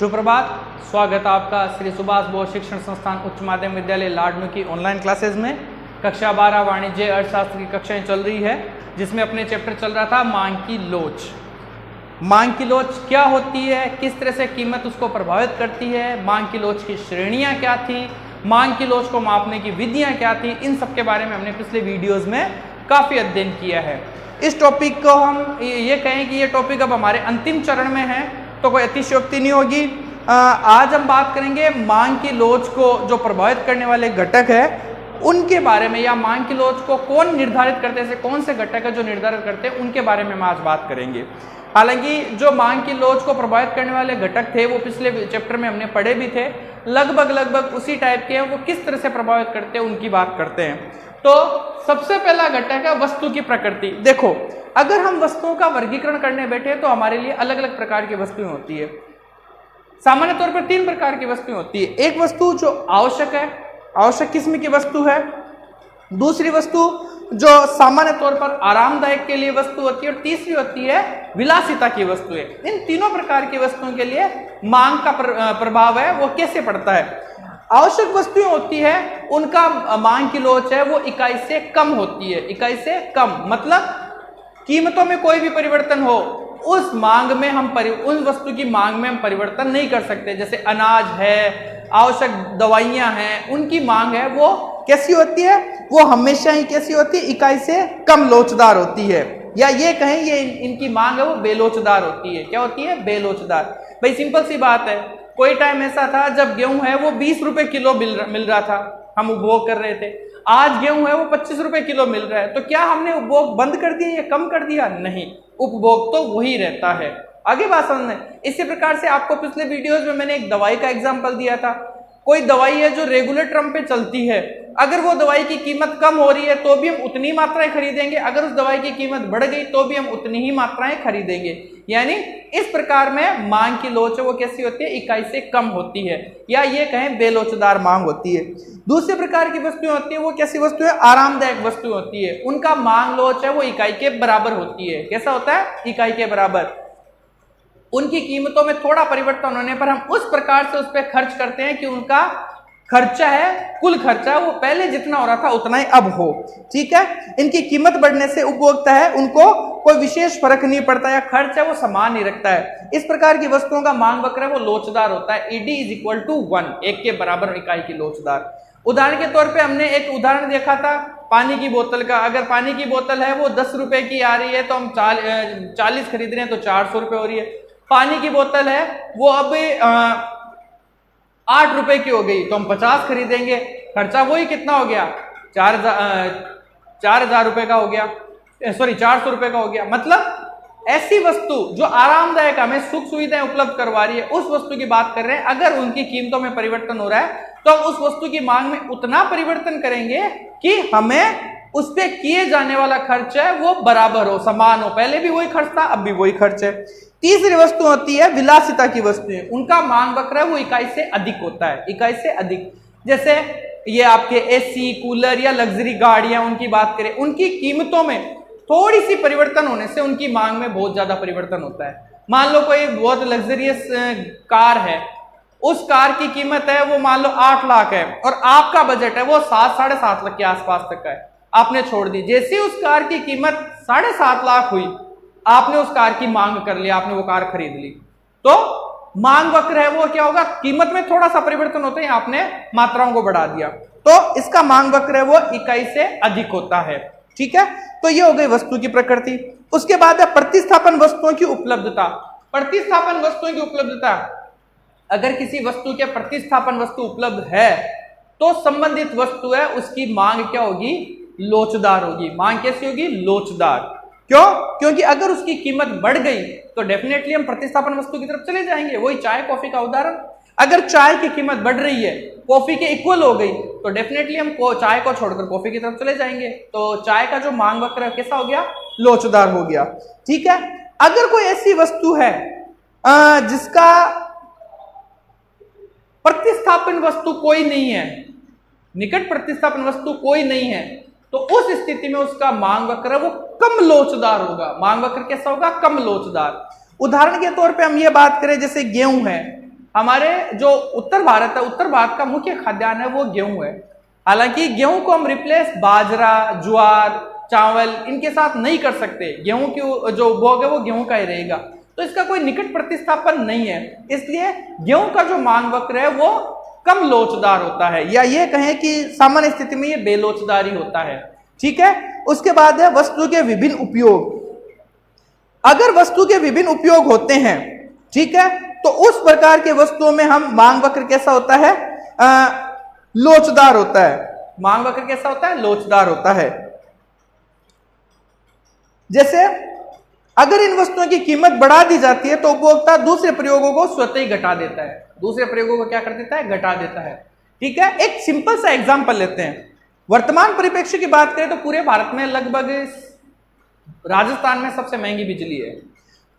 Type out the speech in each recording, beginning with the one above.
सुप्रभात। स्वागत है आपका श्री सुभाष बोस शिक्षण संस्थान उच्च माध्यमिक विद्यालय लाडनू की ऑनलाइन क्लासेज में। कक्षा 12 वाणिज्य अर्थशास्त्र की कक्षाएं चल रही है, जिसमें अपने चैप्टर चल रहा था मांग की लोच। मांग की लोच क्या होती है, किस तरह से कीमत उसको प्रभावित करती है, मांग की लोच की श्रेणियां क्या थी, मांग की लोच को मापने की विधियां क्या थी, इन सब के बारे में हमने पिछले वीडियोज में काफ़ी अध्ययन किया है। इस टॉपिक को हम ये कहें कि ये टॉपिक अब हमारे अंतिम चरण में है, तो कोई अतिशयोक्ति नहीं होगी। आज हम बात करेंगे मांग की लोच को जो प्रभावित करने वाले घटक है उनके बारे में, या मांग की लोच को कौन निर्धारित करते हैं, कौन से घटक है जो निर्धारित करते हैं, उनके बारे में हम आज बात करेंगे। हालांकि जो मांग की लोच को प्रभावित करने वाले घटक थे वो पिछले चैप्टर में हमने पढ़े भी थे, लगभग उसी टाइप के हैं। वो किस तरह से प्रभावित करते हैं उनकी बात करते हैं। तो सबसे पहला घटक है वस्तु की प्रकृति। देखो, अगर हम वस्तुओं का वर्गीकरण करने बैठे तो हमारे लिए अलग अलग प्रकार की वस्तुएं होती है। सामान्य तौर पर 3 प्रकार की वस्तुएं होती है। एक वस्तु जो आवश्यक है, आवश्यक किस्म की वस्तु है। दूसरी वस्तु जो सामान्य तौर पर आरामदायक के लिए वस्तु होती है, और तीसरी होती है विलासिता की वस्तुएं। इन तीनों प्रकार की वस्तुओं के लिए मांग का प्रभाव है वो कैसे पड़ता है। आवश्यक वस्तुएं होती है, उनका मांग की लोच है वो इकाई से कम होती है। इकाई से कम मतलब कीमतों में कोई भी परिवर्तन हो, उस मांग में हम उन वस्तु की मांग में हम परिवर्तन नहीं कर सकते। जैसे अनाज है, आवश्यक दवाइयां हैं, उनकी मांग है वो कैसी होती है, वो हमेशा ही कैसी होती है, इकाई से कम लोचदार होती है। या ये कहें ये इनकी मांग है वो बेलोचदार होती है। क्या होती है? बेलोचदार। भाई सिंपल सी बात है, कोई टाइम ऐसा था जब गेहूं है वो 20 रुपए किलो मिल रहा था, हम उपभोग कर रहे थे। आज गेहूं है वो 25 रुपए किलो मिल रहा है, तो क्या हमने उपभोग बंद कर दिया या कम कर दिया? नहीं, उपभोग तो वही रहता है। आगे बात समझने, इसी प्रकार से आपको पिछले वीडियोस में मैंने एक दवाई का एग्जांपल दिया था। कोई दवाई है जो रेगुलर टर्म पे चलती है, अगर वो दवाई की कीमत कम हो रही है तो भी हम उतनी मात्राएं खरीदेंगे, अगर उस दवाई की कीमत बढ़ गई तो भी हम उतनी ही मात्राएं खरीदेंगे। यानी इस प्रकार में मांग की लोच है वो कैसी होती है, इकाई से कम होती है, या ये कहें बेलोचदार मांग होती है। दूसरे प्रकार की वस्तुएं होती है वो कैसी वस्तु है, आरामदायक वस्तु होती है। उनका मांग लोच है वो इकाई के बराबर होती है। कैसा होता है? इकाई के बराबर। उनकी कीमतों में थोड़ा परिवर्तन होने पर हम उस प्रकार से उस पर खर्च करते हैं कि उनका खर्चा है, कुल खर्चा वो पहले जितना हो रहा था उतना ही अब हो। ठीक है, इनकी कीमत बढ़ने से उपभोक्ता है उनको कोई विशेष फर्क नहीं पड़ता, या खर्च है वो समान ही रखता है। इस प्रकार की वस्तुओं का मांग वक्र है वो लोचदार होता है। ED = 1, 1 के बराबर इकाई की लोचदार। उदाहरण के तौर पे हमने एक उदाहरण देखा था पानी की बोतल का। अगर पानी की बोतल है वो 10 रुपए की आ रही है तो हम 40 खरीद रहे हैं तो 400 रुपए हो रही है। पानी की बोतल है वो अब 8 रुपए की हो गई तो हम 50 खरीदेंगे। खर्चा वही कितना हो गया, 4,000 रुपए का हो गया, सॉरी 400 रुपए का हो गया। मतलब ऐसी वस्तु जो आरामदायक हमें सुख सुविधाएं उपलब्ध करवा रही है, उस वस्तु की बात कर रहे हैं। अगर उनकी कीमतों में परिवर्तन हो रहा है तो हम उस वस्तु की मांग में उतना परिवर्तन करेंगे कि हमें उस पर किए जाने वाला खर्च है वो बराबर हो, समान हो। पहले भी वही खर्च था, अब भी वही खर्च है। तीसरी वस्तु होती है विलासिता की वस्तुएं। उनका मांग वक्र है वो इकाई से अधिक होता है, इकाई से अधिक। जैसे ये आपके एसी, कूलर या लग्जरी गाड़ियां, उनकी बात करें, उनकी कीमतों में थोड़ी सी परिवर्तन होने से उनकी मांग में बहुत ज्यादा परिवर्तन होता है। मान लो कोई बहुत लग्जरियस कार है, उस कार की कीमत है वो मान लो 8 लाख है, और आपका बजट है वो 7, 7.5 लाख के आसपास तक का है। आपने छोड़ दी, जैसे उस कार की कीमत 7.5 लाख हुई, आपने उस कार की मांग कर लिया, आपने वो कार खरीद ली, तो मांग वक्र है वो क्या होगा, कीमत में थोड़ा सा परिवर्तन होता है, आपने मात्राओं को बढ़ा दिया, तो इसका मांग वक्र है वो इकाई से अधिक होता है। ठीक है, तो ये हो गई वस्तु की प्रकृति। उसके बाद है प्रतिस्थापन वस्तुओं की उपलब्धता। प्रतिस्थापन वस्तुओं की उपलब्धता, अगर किसी वस्तु के प्रतिस्थापन वस्तु उपलब्ध है तो संबंधित वस्तु है उसकी मांग क्या होगी, लोचदार होगी। मांग कैसी होगी, लोचदार। क्यों? क्योंकि अगर उसकी कीमत बढ़ गई तो डेफिनेटली हम प्रतिस्थापन वस्तु की तरफ चले जाएंगे। वही चाय कॉफी का उदाहरण, अगर चाय की कीमत बढ़ रही है, कॉफी के इक्वल हो गई, तो डेफिनेटली हम चाय को छोड़कर कॉफी की तरफ चले जाएंगे। तो चाय का जो मांग वक्र है कैसा हो गया, लोचदार हो गया। ठीक है, अगर कोई ऐसी वस्तु है जिसका प्रतिस्थापन वस्तु कोई नहीं है, निकट प्रतिस्थापन वस्तु कोई नहीं है, तो उस स्थिति में उसका मांग वक्र वो कम लोचदार होगा। मांग वक्र कैसा होगा, कम लोचदार। उदाहरण के तौर पे हम ये बात करें, जैसे गेहूं है, हमारे जो उत्तर भारत है, उत्तर भारत का मुख्य खाद्यान्न है वो गेहूं है। हालांकि गेहूं को हम रिप्लेस बाजरा, ज्वार, चावल इनके साथ नहीं कर सकते। गेहूं की जो उपभोग है वो गेहूं का ही रहेगा, तो इसका कोई निकट प्रतिस्थापन नहीं है। इसलिए गेहूं का जो मांग वक्र है वो कम लोचदार होता है, या ये कहें कि सामान्य स्थिति में ये बेलोचदार ही होता है। ठीक है। उसके बाद है वस्तु के विभिन्न उपयोग। अगर वस्तु के विभिन्न उपयोग होते हैं, ठीक है, तो उस प्रकार के वस्तुओं में हम मांग वक्र कैसा होता है, लोचदार होता है। मांग वक्र कैसा होता है, लोचदार होता है। जैसे अगर इन वस्तुओं की कीमत बढ़ा दी जाती है तो उपभोक्ता दूसरे प्रयोगों को स्वतः ही घटा देता है। दूसरे प्रयोगों को क्या कर देता है, घटा देता है। ठीक है। एक सिंपल सा एग्जांपल लेते हैं। वर्तमान परिप्रेक्ष्य की बात करें तो पूरे भारत में लगभग राजस्थान में सबसे महंगी बिजली है।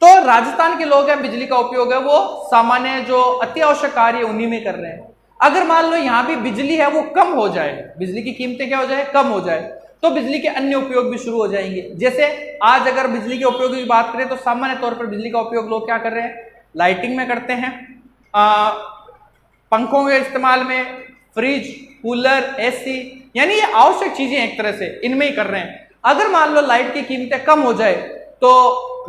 तो राजस्थान के लोग हैं, बिजली का उपयोग है वो सामान्य जो अति आवश्यक कार्य उन्हीं में कर रहे हैं। अगर मान लो यहां भी बिजली है वो कम हो जाए, बिजली की कीमतें क्या हो जाए, कम हो जाए, तो बिजली के अन्य उपयोग भी शुरू हो जाएंगे। जैसे आज अगर बिजली के उपयोग की बात करें तो सामान्य तौर पर बिजली का उपयोग लोग क्या कर रहे हैं, लाइटिंग में करते हैं, पंखों के इस्तेमाल में, फ्रिज, कूलर, एसी, यानी ये आवश्यक चीजें एक तरह से इनमें ही कर रहे हैं। अगर मान लो लाइट की कीमतें कम हो जाए तो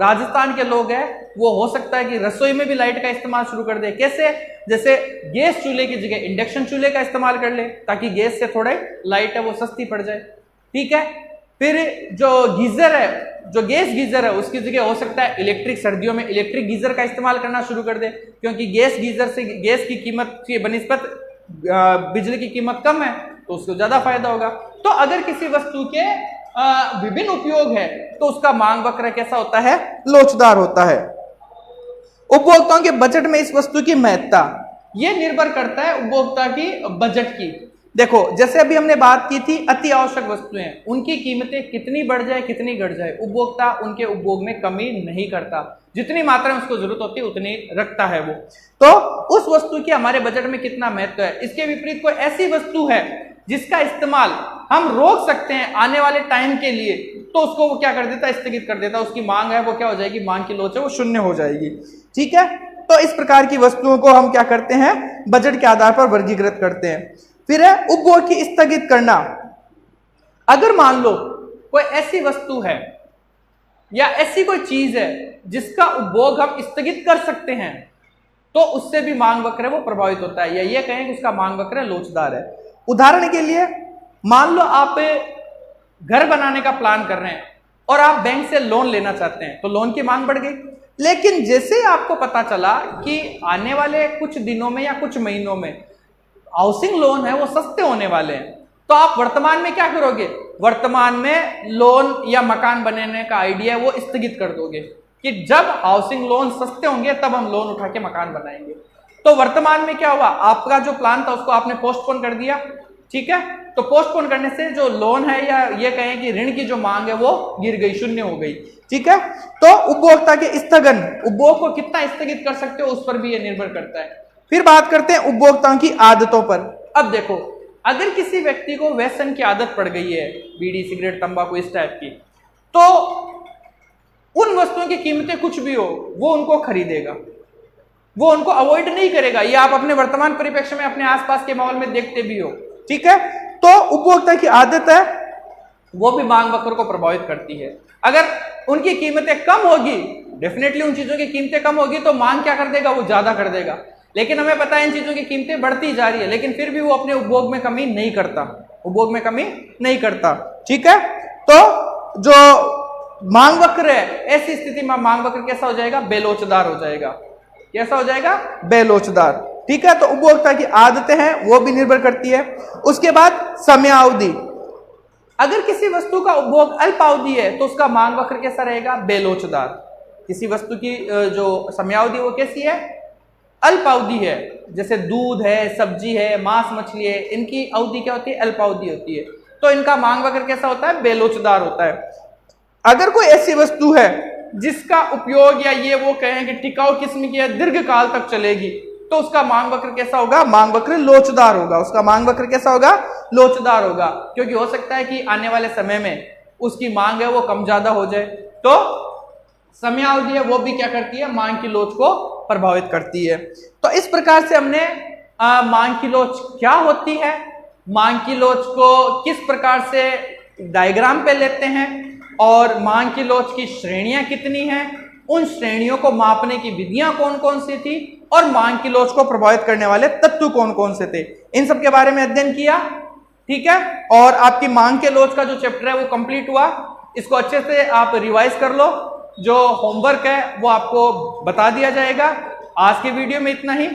राजस्थान के लोग हैं वो हो सकता है कि रसोई में भी लाइट का इस्तेमाल शुरू कर दे। कैसे, जैसे गैस चूल्हे की जगह इंडक्शन चूल्हे का इस्तेमाल कर ले, ताकि गैस से थोड़े लाइट है वो सस्ती पड़ जाए। ठीक है। फिर जो गीजर है, जो गैस गीजर है, उसकी जगह हो सकता है इलेक्ट्रिक, सर्दियों में इलेक्ट्रिक गीजर का इस्तेमाल करना शुरू कर दे, क्योंकि गैस गीजर से गैस की कीमत की बनिस्बत बिजली की कीमत कम है तो उसको ज्यादा फायदा होगा। तो अगर किसी वस्तु के विभिन्न उपयोग है तो उसका मांग वक्र कैसा होता है, लोचदार होता है। उपभोक्ताओं के बजट में इस वस्तु की महत्ता, यह निर्भर करता है उपभोक्ता की बजट की। देखो जैसे अभी हमने बात की थी अति आवश्यक वस्तुएं, उनकी कीमतें कितनी बढ़ जाए कितनी घट जाए, उपभोक्ता उनके उपभोग में कमी नहीं करता, जितनी मात्रा में उसको जरूरत होती है उतनी रखता है वो। तो उस वस्तु की हमारे बजट में कितना महत्व है। इसके विपरीत कोई ऐसी वस्तु है जिसका इस्तेमाल हम रोक सकते हैं आने वाले टाइम के लिए, तो उसको वो क्या कर देता है, स्थगित कर देता है। उसकी मांग है वो क्या हो जाएगी, मांग की लोच है वो शून्य हो जाएगी। ठीक है। तो इस प्रकार की वस्तुओं को हम क्या करते हैं, बजट के आधार पर वर्गीकृत करते हैं। फिर है उपभोग की स्थगित करना। अगर मान लो कोई ऐसी वस्तु है या ऐसी कोई चीज है जिसका उपभोग हम स्थगित कर सकते हैं, तो उससे भी मांग वक्र वो प्रभावित होता है, या ये कहें कि उसका मांग वक्र लोचदार है। उदाहरण के लिए मान लो आप घर बनाने का प्लान कर रहे हैं और आप बैंक से लोन लेना चाहते हैं, तो लोन की मांग बढ़ गई। लेकिन जैसे आपको पता चला कि आने वाले कुछ दिनों में या कुछ महीनों में हाउसिंग लोन है वो सस्ते होने वाले हैं, तो आप वर्तमान में क्या करोगे, वर्तमान में लोन या मकान बनाने का आइडिया वो स्थगित कर दोगे कि जब हाउसिंग लोन सस्ते होंगे तब हम लोन उठा के मकान बनाएंगे। तो वर्तमान में क्या हुआ, आपका जो प्लान था उसको आपने पोस्टपोन कर दिया। ठीक है। तो पोस्टपोन करने से जो लोन है या ये कहें कि ऋण की जो मांग है वो गिर गई, शून्य हो गई। ठीक है। तो उपभोक्ता के स्थगन, उपभोग को कितना स्थगित कर सकते हो उस पर भी ये निर्भर करता है। फिर बात करते हैं उपभोक्ताओं की आदतों पर। अब देखो अगर किसी व्यक्ति को व्यसन की आदत पड़ गई है, बीड़ी, सिगरेट, तंबाकू इस टाइप की, तो उन वस्तुओं की कीमतें कुछ भी हो वो उनको खरीदेगा, वो उनको अवॉइड नहीं करेगा। ये आप अपने वर्तमान परिप्रेक्ष्य में अपने आसपास के माहौल में देखते भी हो। ठीक है। तो उपभोक्ता की आदत है वो भी मांग वक्र को प्रभावित करती है। अगर उनकी कीमतें कम होगी, डेफिनेटली उन चीजों की कीमतें कम होगी तो मांग क्या कर देगा, वो ज्यादा कर देगा। लेकिन हमें पता है इन चीजों की कीमतें बढ़ती जा रही है, लेकिन फिर भी वो अपने उपभोग में कमी नहीं करता, उपभोग में कमी नहीं करता। ठीक है। तो जो मांग वक्र है, ऐसी स्थिति में मांग वक्र कैसा हो जाएगा, बेलोचदार हो जाएगा। कैसा हो जाएगा, बेलोचदार। ठीक है। तो उपभोक्ता की आदतें हैं वो भी निर्भर करती है। उसके बाद समयावधि, अगर किसी वस्तु का उपभोग अल्पावधि है तो उसका मांग वक्र कैसा रहेगा, बेलोचदार। किसी वस्तु की जो समयावधि वो कैसी है, अल्पावधि है। जैसे दूध है, सब्जी है, मांस मछली है, इनकी अवधि क्या होती है, अल्पावधि होती है, तो इनका मांग वक्र कैसा होता है, बेलोचदार होता है। अगर कोई ऐसी वस्तु है जिसका उपयोग या ये वो कहें कि टिकाऊ किस्म की है, दीर्घ काल तक चलेगी, तो उसका मांग वक्र कैसा होगा, मांग वक्र लोचदार होगा। उसका मांग वक्र कैसा होगा, लोचदार होगा, क्योंकि हो सकता है कि आने वाले समय में उसकी मांग है वो कम ज्यादा हो जाए, तो समयावधि है वो भी क्या करती है, मांग की लोच को प्रभावित करती है। तो इस प्रकार से हमने मांग की लोच क्या होती है, मांग की लोच को किस प्रकार से डायग्राम पे लेते हैं और मांग की लोच की श्रेणियां कितनी हैं, उन श्रेणियों को मापने की विधियां कौन कौन सी थी और मांग की लोच को प्रभावित करने वाले तत्व कौन कौन से थे, इन सब के बारे में अध्ययन किया। ठीक है, और आपकी मांग के लोच का जो चैप्टर है वो कंप्लीट हुआ। इसको अच्छे से आप रिवाइज कर लो, जो होमवर्क है वो आपको बता दिया जाएगा। आज के वीडियो में इतना ही।